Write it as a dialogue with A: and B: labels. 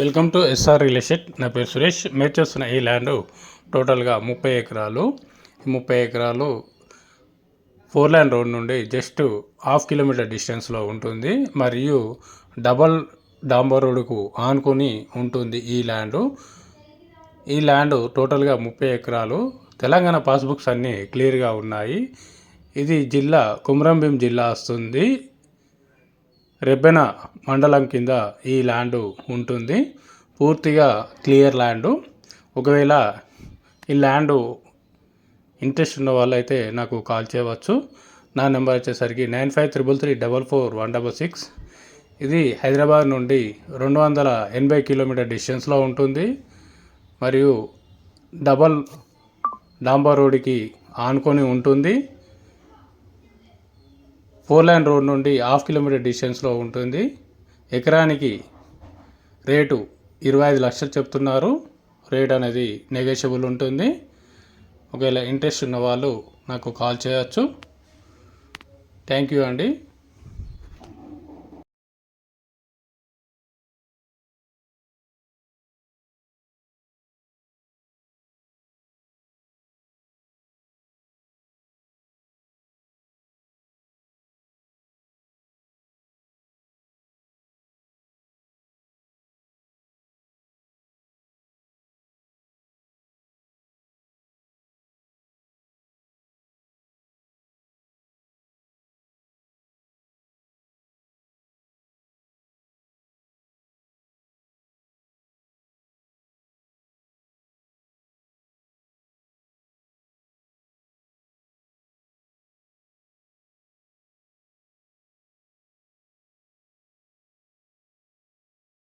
A: Welcome to SR real estate. నా పేరు సురేష్. మీరు చూస్తున్న ఈ ల్యాండ్ టోటల్గా 30 ఎకరాలు. ఈ 30 ఎకరాలు 4 లైన్ రోడ్ నుండి జస్ట్ ½ కిలోమీటర్ డిస్టెన్స్లో ఉంటుంది మరియు డబల్ డాంబర్ రోడ్డుకు ఆనుకొని ఉంటుంది ఈ ల్యాండ్. ఈ ల్యాండ్ టోటల్గా 30 ఎకరాలు. తెలంగాణ పాస్బుక్స్ అన్నీ క్లియర్గా ఉన్నాయి. ఇది జిల్లా కొమరంభీం జిల్లా వస్తుంది. రెబ్బెన మండలం కింద ఈ ల్యాండ్ ఉంటుంది. పూర్తిగా క్లియర్ ల్యాండ్. ఒకవేళ ఈ ల్యాండ్ ఇంట్రెస్ట్ ఉన్న వాళ్ళైతే నాకు కాల్ చేయవచ్చు. నా నెంబర్ వచ్చేసరికి 9533344166. ఇది హైదరాబాద్ నుండి 280 కిలోమీటర్ డిస్టెన్స్లో ఉంటుంది మరియు డబల్ డాంబర్ రోడ్డుకి ఆనుకొని ఉంటుంది. 4 లైన్ రోడ్ నుండి ½ కిలోమీటర్ డిస్టెన్స్లో ఉంటుంది. ఎకరానికి రేటు 25 లక్షలు చెప్తున్నారు. రేట్ అనేది నెగోషియబుల్ ఉంటుంది. ఒకవేళ ఇంట్రెస్ట్ ఉన్న వాళ్ళు నాకు కాల్ చేయవచ్చు. థ్యాంక్ యూ అండి.